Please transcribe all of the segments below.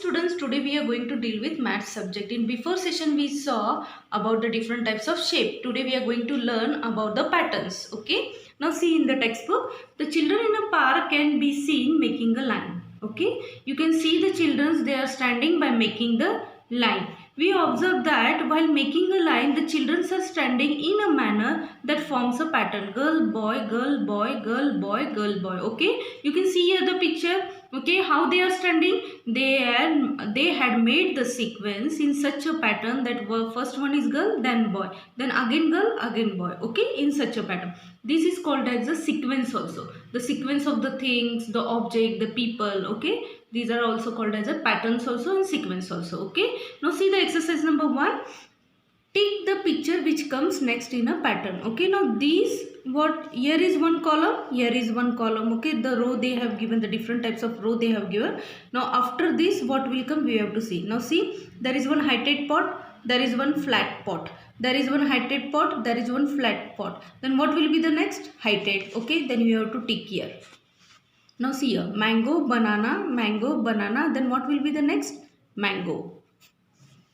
Students, today we are going to deal with math subject. In before session we saw about the different types of shape. Today we are going to learn about the patterns. Okay, now see in the textbook, the children in a park can be seen making a line. Okay, you can see the children, they are standing by making the line. We observe that while making a line, the children are standing in a manner that forms a pattern. Girl, boy, girl, boy, girl, boy, girl, boy. Okay, you can see here the picture. Okay, how they are standing, they had made the sequence in such a pattern that first one is girl, then boy, then again girl, again boy. Okay, in such a pattern, this is called as a sequence. Also the sequence of the things, the object, the people. Okay, these are also called as a patterns also and sequence also. Okay, now see the exercise number 1. Take the picture which comes next in a pattern. Okay, now these, what, here is one column, here is one column. Okay, the row they have given, the different types of row they have given. Now after this what will come, we have to see. Now see, there is one heighted pot, there is one flat pot, there is one heighted pot, there is one flat pot. Then what will be the next? Heighted. Okay, then we have to tick here. Now see here, mango, banana, mango, banana. Then what will be the next? Mango.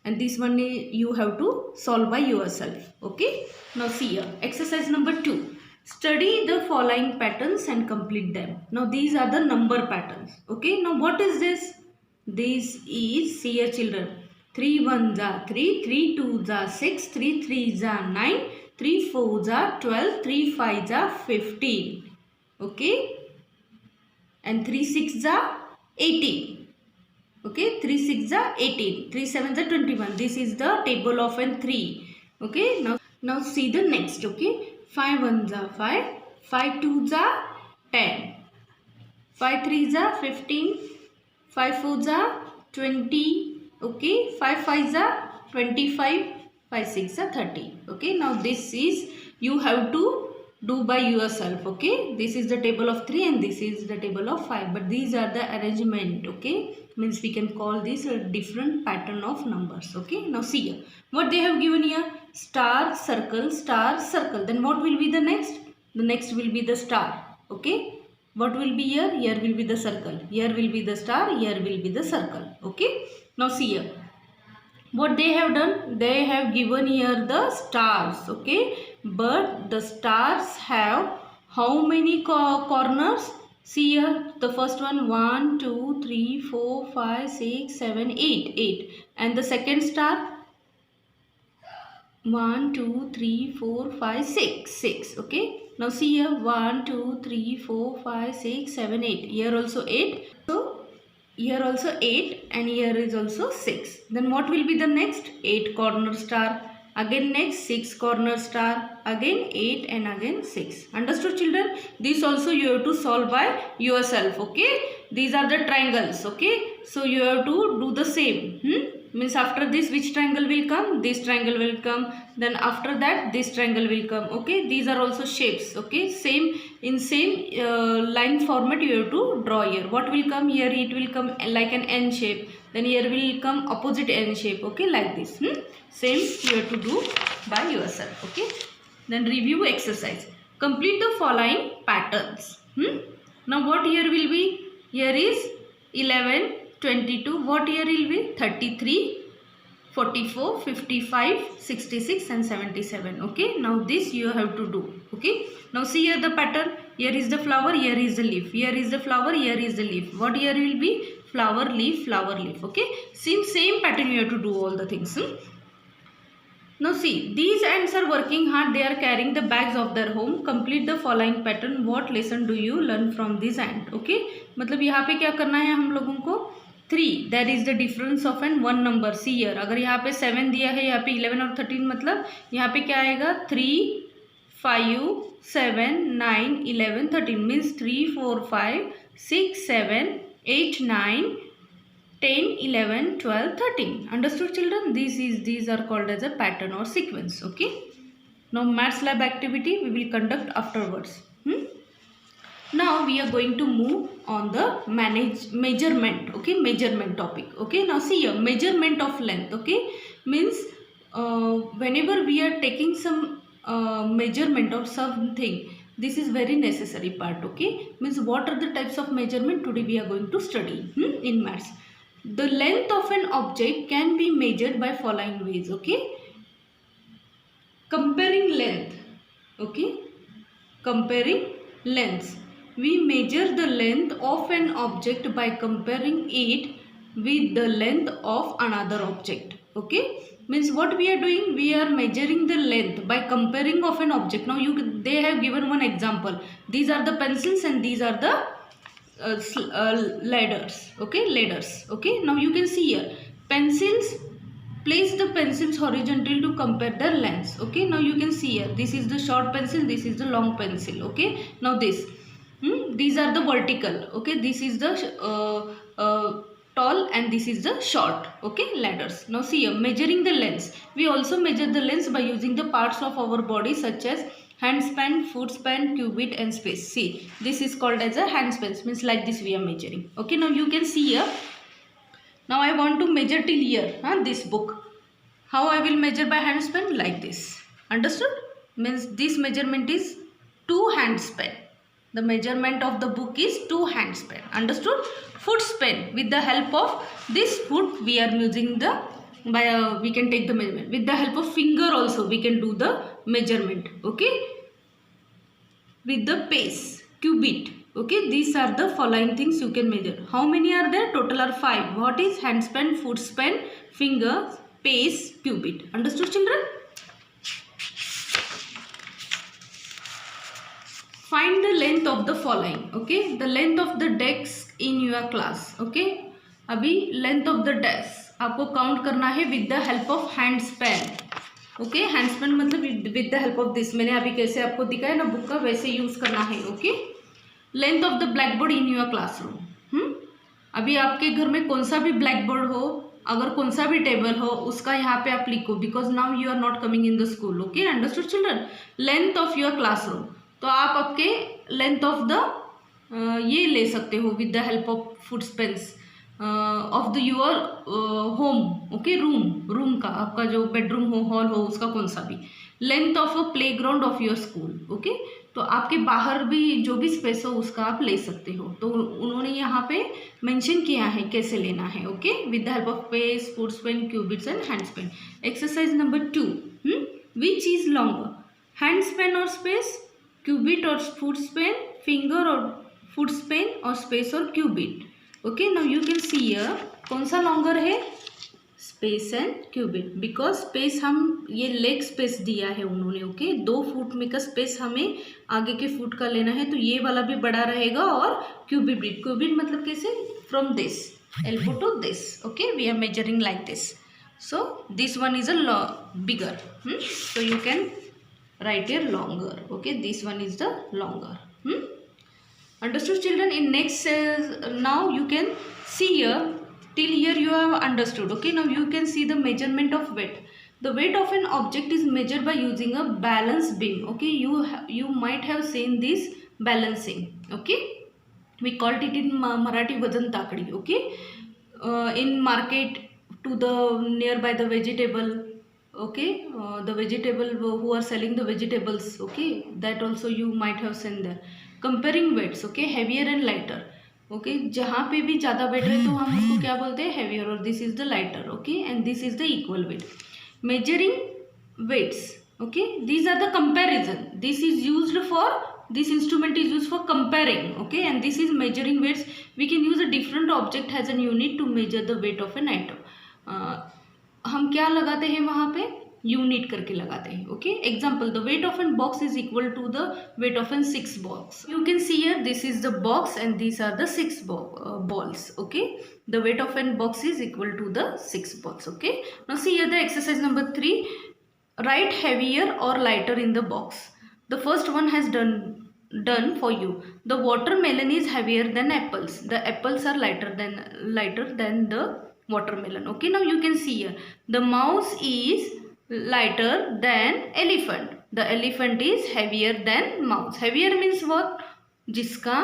And this one you have to solve by yourself. Okay, now see here, exercise number 2. Study the following patterns and complete them. Now these are the number patterns. Okay, now what is this? This is, see here children, 3 1s are 3, 3 2s are 6, 3 3s are 9, 3 4s are 12, 3 5s are 15. Okay, and 3 6s are 18. Okay, 3 6 are 18, 3 7 are 21. This is the table of n 3. Okay, now see the next. Okay, 5 1s are 5, 5 2s are 10, 5 3s are 15, 5 4s are 20. Okay, 5 5s are 25, 5 6 are 30. Okay, now this is, you have to do by yourself. Okay, this is the table of 3 and this is the table of 5, but these are the arrangement. Okay, means we can call this a different pattern of numbers. Okay, now see here what they have given here: star, circle, star, circle. Then what will be the next? The next will be the star. Okay, what will be here? Here will be the circle, here will be the star, here will be the circle. Okay, now see here what they have done. They have given here the stars. Okay, but the stars have how many corners? See here, the first one, 1 2 3 4 5 6 7 8, 8. And the second star, 1 2 3 4 5 6, 6. Okay, now see here, 1 2 3 4 5 6 7 8. Here also 8. So here also 8 and here is also 6. Then what will be the next? 8 corner star. Again next 6 corner star. Again 8 and again 6. Understood children? This also you have to solve by yourself. Okay, these are the triangles. Okay, so you have to do the same. Means after this which triangle will come? This triangle will come. Then after that this triangle will come. Okay, these are also shapes. Okay, same in same line format you have to draw here. What will come here? It will come like an N shape. Then here will come opposite N shape. Okay, like this. Same you have to do by yourself. Okay, then review exercise. Complete the following patterns. Now what here will be? Here is 11, 22. What here will be? 33, 44, 55, 66 and 77. Okay, now this you have to do. Okay, now see here the pattern. Here is the flower, here is the leaf, here is the flower, here is the leaf. What here will be? Flower, leaf, flower, leaf. Okay, same pattern you have to do all the things. Now see, these ants are working hard. They are carrying the bags of their home. Complete the following pattern. What lesson do you learn from this ant? Okay, मतलब यहाँ पे क्या करना है हम लोगों को? 3, that is the difference of an one number. See here, अगर यहाँ पे 7 दिया है, यहाँ पे 11 और 13, मतलब यहाँ पे क्या आएगा? 3 5 7 9 11 13 means 3 4 5 6 7 8 9 10 11 12 13. Understood children? These are called as a pattern or sequence. Okay, now maths lab activity we will conduct afterwards. Now we are going to move on the measurement. Okay, measurement topic. Okay, now see here, measurement of length. Okay, means whenever we are taking some measurement of something, this is very necessary part. Okay, means what are the types of measurement? Today we are going to study in maths. the length of an object can be measured by following ways. Okay, comparing length. Okay, comparing lengths. We measure the length of an object by comparing it with the length of another object. Okay, means what we are doing, we are measuring the length by comparing of an object. Now they have given one example. These are the pencils and these are the ladders. Okay, ladders. Okay, now you can see here pencils. Place the pencils horizontal to compare their lengths. Okay, now you can see here, this is the short pencil, this is the long pencil. Okay, now these are the vertical. Okay, this is the tall and this is the short. Okay, ladders. Now see here, measuring the lengths. We also measure the lengths by using the parts of our body such as hand span, foot span, cubit and space. See, this is called as a hand span, means like this we are measuring. Okay, now you can see here. Now I want to measure till here, this book. How I will measure by hand span? Like this. Understood? Means this measurement is 2 hand span. The measurement of the book is 2 hand span. Understood? Foot span. With the help of this foot we are using the, we can take the measurement. With the help of finger also we can do the measurement. Okay? With the pace, cubit. Okay, these are the following things you can measure. How many are there? Total are 5. What is hand span, foot span, finger, pace, cubit? Understood, children? Find the length of the following. Okay, the length of the desk in your class. Okay, अभी length of the desk आपको count करना है with the help of hand span. Okay, hand span मतलब with the help of this. मैंने अभी कैसे आपको दिखाया ना बुक का, वैसे यूज करना है. Okay, length of the black board in your classroom. अभी आपके घर में कौन सा भी ब्लैक बोर्ड हो, अगर कौन सा भी टेबल हो, उसका यहाँ पे आप लिखो, because now you are not coming in the school. Okay, understood children? Length of your classroom. तो आप आपके लेंथ ऑफ द ये ले सकते हो with the help of foot Spence of the your home. Okay, room का, आपका जो बेडरूम हो, हॉल हो, उसका कौन सा भी. Length of a play ground of your school. Okay, तो आपके बाहर भी जो भी स्पेस हो उसका आप ले सकते हो. तो उन्होंने यहाँ पे मेंशन किया है कैसे लेना है. Okay, with the help of pace, foot span, cubits and hand span. Exercise number 2. Which is longer, hand span और स्पेस, क्यूबिट और फुट स्पेन, फिंगर और फुट स्पेन, और स्पेस और cubit. Okay, now you can see here कौन सा longer है, space and cubit. Because space हम ये लेग स्पेस दिया है उन्होंने. ओके, 2 फुट में का स्पेस हमें आगे के फुट का लेना है, तो ये वाला भी बड़ा रहेगा. और क्यूबिट मतलब कैसे, from this elbow to this. Okay, we are measuring like this. So this one is a bigger. So you can write here longer. Okay, this one is the longer. Understood, children? In next now you can see here, till here you have understood. Okay, now you can see the measurement of weight. The weight of an object is measured by using a balance beam. Okay, you might have seen this balancing. Okay, we called it in Marathi वजन ताकडी. Okay, in market to the nearby the vegetable. Okay, the vegetable who are selling the vegetables. Okay, that also you might have seen there. Comparing weights. Okay, heavier and lighter. Okay, जहाँ पे भी ज़्यादा wait रहे तो हम उसको क्या बोलते हैं, हेवियर. और this is the lighter. Okay, and this is the equal weight. Measuring weights. Okay, these are the comparison. This is used for, this instrument is used for comparing. Okay, and this is measuring weights. We can use a different object as an unit to measure the weight of an item. हम क्या लगाते हैं वहाँ पे, unit करके लगाते हैं. Okay, example, the weight of an box is equal to the weight of an 6 box. You can see here, this is the box and these are the 6 balls. Okay, the weight of an box is equal to the 6 balls. Okay, now see here the exercise number 3. Write heavier or lighter in the box. The first one has done for you. The watermelon is heavier than apples. The apples are lighter than the watermelon. Okay, now you can see here, the mouse is lighter than elephant. The elephant is heavier than mouse. Heavier means what? जिसका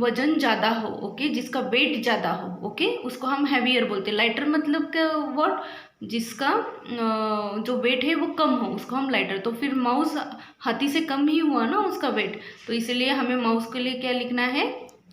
वजन ज़्यादा हो. Okay, जिसका wait ज़्यादा हो. Okay, उसको हम heavier बोलते हैं. लाइटर मतलब व्हाट, जिसका जो वेट है वो कम हो, उसको हम लाइटर. तो फिर माउस हाथी से कम ही हुआ ना उसका वेट, तो इसलिए हमें माउस के लिए क्या लिखना है,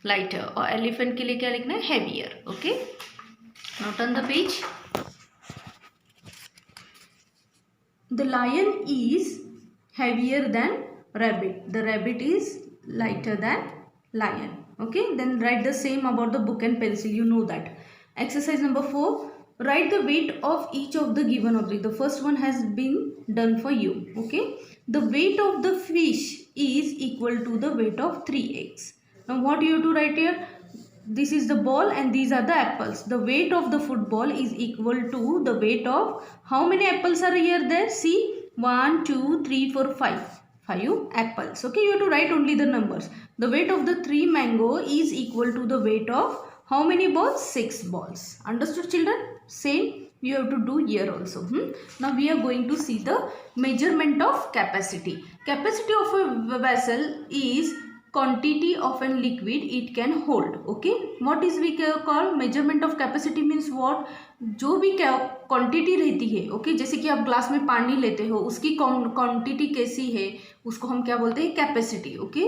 लाइटर. और एलिफेंट के लिए क्या लिखना है, heavier. Okay, Now turn the page. The lion is heavier than rabbit. The rabbit is lighter than lion. Okay, then write the same about the book and pencil. You know that. Exercise number 4. Write the weight of each of the given object. The first one has been done for you. Okay, the weight of the fish is equal to the weight of 3 eggs. Now what you have to write here? This is the ball and these are the apples. The weight of the football is equal to the weight of how many apples are here there? See, 1, 2, 3, 4, 5. 5 apples. Okay, you have to write only the numbers. The weight of the 3 mango is equal to the weight of how many balls? 6 balls. Understood, children? Same you have to do here also. Now we are going to see the measurement of capacity. Capacity of a vessel is quantity of a liquid it can hold. Okay, what is we call measurement of capacity means what? जो भी quantity रहती है, okay, जैसे कि आप glass में पानी लेते हो उसकी क्वांटिटी कैसी है उसको हम क्या बोलते हैं? Capacity. Okay,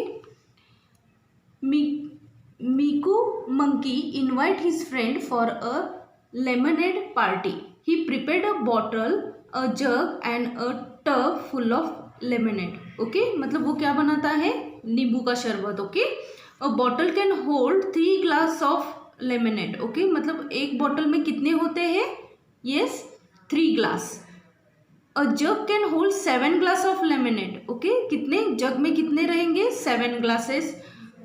Miku monkey invite his friend for a lemonade party. He prepared a bottle, a jug and a tub full of lemonade. Okay, मतलब वो क्या बनाता है? नींबू का शरबत. Okay, a bottle can hold 3 glass of lemonade. Okay, मतलब एक बॉटल में कितने होते हैं? Yes, 3 glass. A jug can hold 7 glass of lemonade. Okay, कितने जग में कितने रहेंगे? 7 glasses.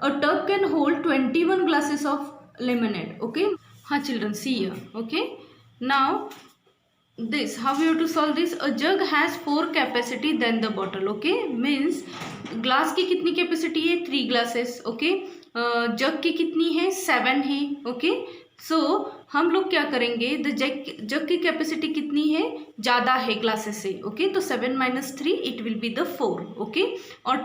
A tub can hold 21 glasses of lemonade. Okay, children, see here. Okay, now this, how we have to solve this? A jug has 4 capacity than the bottle. Okay, means glass की कितनी capacity है? 3 glasses. Okay, जग की कितनी है? 7 है. Okay, सो हम लोग क्या करेंगे? द जग की कैपेसिटी कितनी है? ज़्यादा है ग्लासेस से. ओके, तो 7 - 3 it will be the 4. Okay, और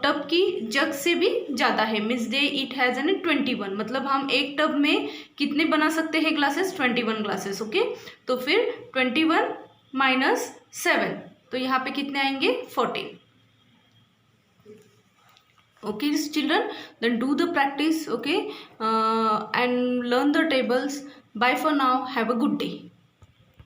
टब की जग से भी ज़्यादा है, means they it has an 21. मतलब हम एक टब में कितने बना सकते हैं ग्लासेस? 21 ग्लासेस. ओके, तो फिर 21 - 7, तो यहाँ पे कितने आएंगे? 14. Okay children, then do the practice. Okay, and learn the tables. Bye for now. Have a good day.